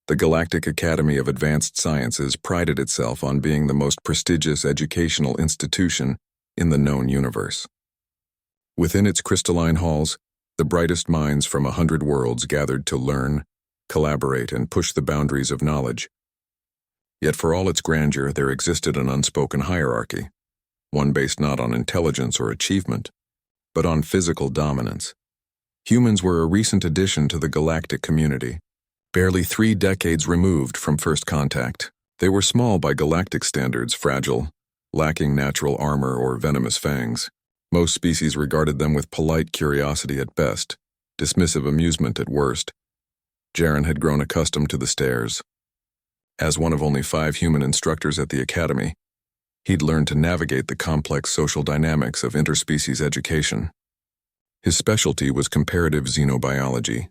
The Galactic Academy of Advanced Sciences prided itself on being the most prestigious educational institution in the known universe. Within its crystalline halls, the brightest minds from 100 worlds gathered to learn, collaborate, and push the boundaries of knowledge. Yet for all its grandeur, there existed an unspoken hierarchy, one based not on intelligence or achievement, but on physical dominance. Humans were a recent addition to the galactic community, barely 3 decades removed from first contact. They were small by galactic standards, fragile, lacking natural armor or venomous fangs. Most species regarded them with polite curiosity at best, dismissive amusement at worst. Jaren had grown accustomed to the stares. As one of only 5 human instructors at the academy, he'd learned to navigate the complex social dynamics of interspecies education. His specialty was comparative xenobiology,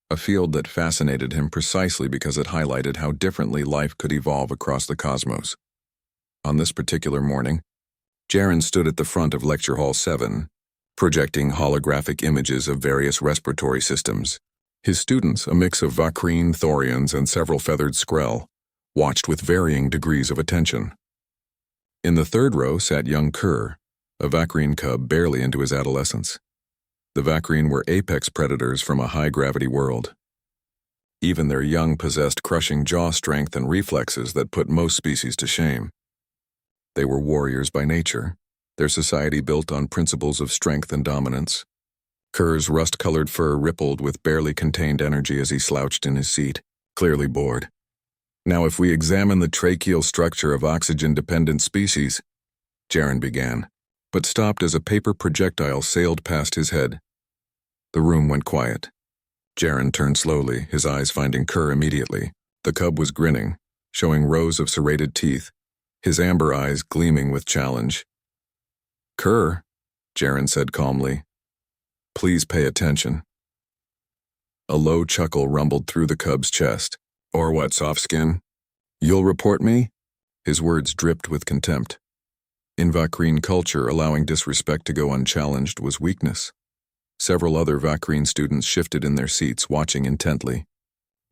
a field that fascinated him precisely because it highlighted how differently life could evolve across the cosmos. On this particular morning, Jaren stood at the front of Lecture Hall 7, projecting holographic images of various respiratory systems. His students, a mix of Vakreen, Thorians, and several feathered Skrell, watched with varying degrees of attention. In the third row sat young Kerr, a Vakreen cub barely into his adolescence. The Vakreen were apex predators from a high-gravity world. Even their young possessed crushing jaw strength and reflexes that put most species to shame. They were warriors by nature, their society built on principles of strength and dominance. Kerr's rust-colored fur rippled with barely contained energy as he slouched in his seat, clearly bored. Now if we examine the tracheal structure of oxygen-dependent species, Jaren began, but stopped as a paper projectile sailed past his head. The room went quiet. Jaren turned slowly, his eyes finding Kerr immediately. The cub was grinning, showing rows of serrated teeth, his amber eyes gleaming with challenge. "Kerr," Jaren said calmly, "please pay attention." A low chuckle rumbled through the cub's chest. "Or what, soft skin? You'll report me?" His words dripped with contempt. In Vakreen culture, allowing disrespect to go unchallenged was weakness. Several other Vakreen students shifted in their seats, watching intently.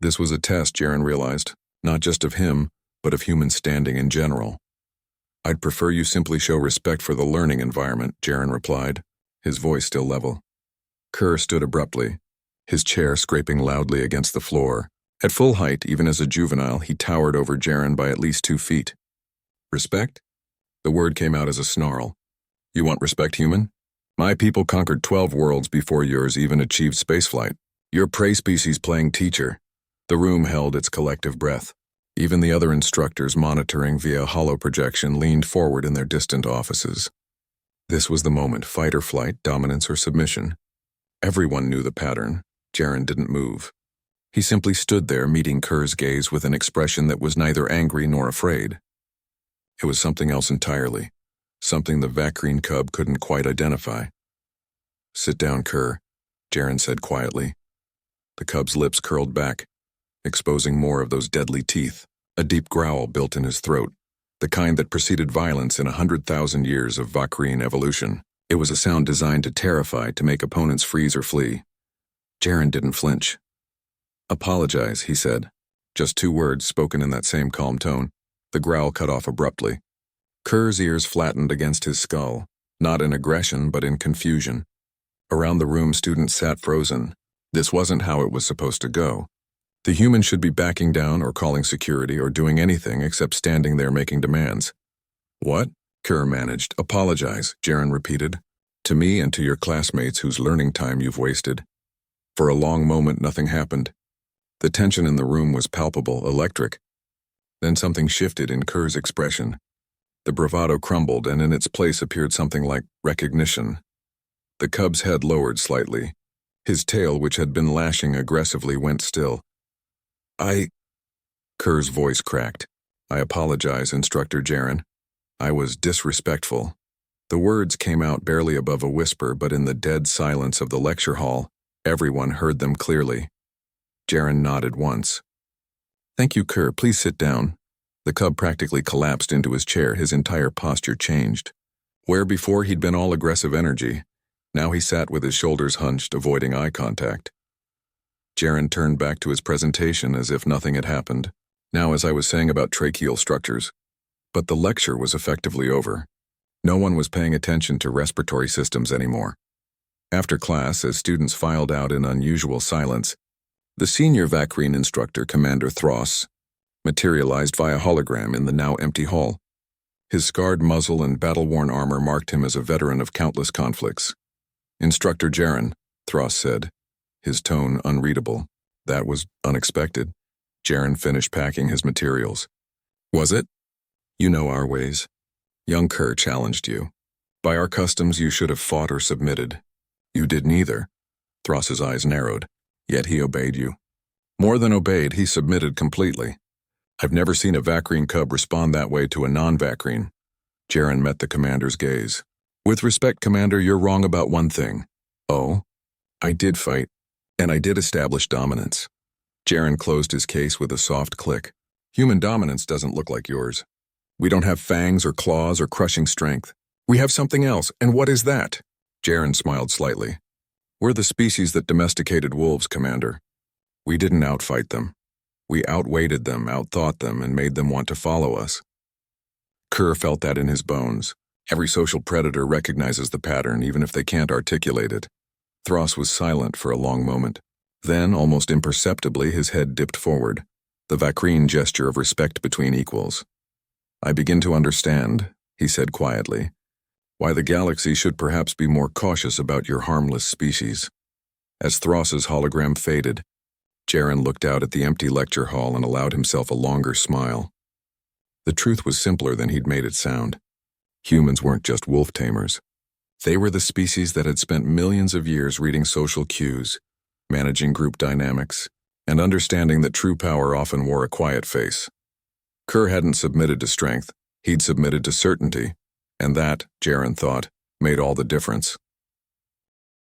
This was a test, Jaren realized, not just of him, but of human standing in general. "I'd prefer you simply show respect for the learning environment," Jaren replied, his voice still level. Kerr stood abruptly, his chair scraping loudly against the floor. At full height, even as a juvenile, he towered over Jaren by at least 2 feet. "Respect?" The word came out as a snarl. "You want respect, human? My people conquered 12 worlds before yours even achieved spaceflight. You're prey species playing teacher." The room held its collective breath. Even the other instructors monitoring via holo projection leaned forward in their distant offices. This was the moment, fight or flight, dominance or submission. Everyone knew the pattern. Jaren didn't move. He simply stood there, meeting Kerr's gaze with an expression that was neither angry nor afraid. It was something else entirely, something the Vakreen cub couldn't quite identify. "Sit down, Kerr," Jaren said quietly. The cub's lips curled back, exposing more of those deadly teeth. A deep growl built in his throat, the kind that preceded violence in 100,000 years of Vakreen evolution. It was a sound designed to terrify, to make opponents freeze or flee. Jaren didn't flinch. "Apologize," he said. Just 2 words spoken in that same calm tone. The growl cut off abruptly. Kerr's ears flattened against his skull, not in aggression but in confusion. Around the room, students sat frozen. This wasn't how it was supposed to go. The human should be backing down or calling security or doing anything except standing there making demands. "What?" Kerr managed. "Apologize," Jaren repeated. "To me and to your classmates whose learning time you've wasted." For a long moment, nothing happened. The tension in the room was palpable, electric. Then something shifted in Kerr's expression. The bravado crumbled, and in its place appeared something like recognition. The cub's head lowered slightly. His tail, which had been lashing aggressively, went still. Kerr's voice cracked. "I apologize, Instructor Jaren. I was disrespectful." The words came out barely above a whisper, but in the dead silence of the lecture hall, everyone heard them clearly. Jaren nodded once. "Thank you, Kerr. Please sit down." The cub practically collapsed into his chair, his entire posture changed. Where before he'd been all aggressive energy, now he sat with his shoulders hunched, avoiding eye contact. Jaren turned back to his presentation as if nothing had happened. Now, as I was saying about tracheal structures. But the lecture was effectively over. No one was paying attention to respiratory systems anymore. After class, as students filed out in unusual silence, the senior Vacrine instructor, Commander Thross, materialized via hologram in the now empty hall. His scarred muzzle and battle-worn armor marked him as a veteran of countless conflicts. "Instructor Jaren," Thross said, his tone unreadable. "That was unexpected." Jaren finished packing his materials. "Was it? You know our ways. Young Kerr challenged you. By our customs, you should have fought or submitted. You did neither." Thross's eyes narrowed, yet he obeyed you. More than obeyed, he submitted completely. "I've never seen a Vacrine cub respond that way to a non-Vacrine." Jaren met the commander's gaze. "With respect, Commander, you're wrong about one thing." "Oh? I did fight, and I did establish dominance." Jaren closed his case with a soft click. "Human dominance doesn't look like yours. We don't have fangs or claws or crushing strength. We have something else, and what is that?" Jaren smiled slightly. "We're the species that domesticated wolves, Commander. We didn't outfight them. We outweighted them, outthought them, and made them want to follow us." Kerr felt that in his bones. Every social predator recognizes the pattern, even if they can't articulate it. Thross was silent for a long moment. Then, almost imperceptibly, his head dipped forward, the Vacrine gesture of respect between equals. "I begin to understand," he said quietly, "why the galaxy should perhaps be more cautious about your harmless species." As Thross's hologram faded, Jaren looked out at the empty lecture hall and allowed himself a longer smile. The truth was simpler than he'd made it sound. Humans weren't just wolf tamers. They were the species that had spent millions of years reading social cues, managing group dynamics, and understanding that true power often wore a quiet face. Kerr hadn't submitted to strength, he'd submitted to certainty, and that, Jaren thought, made all the difference.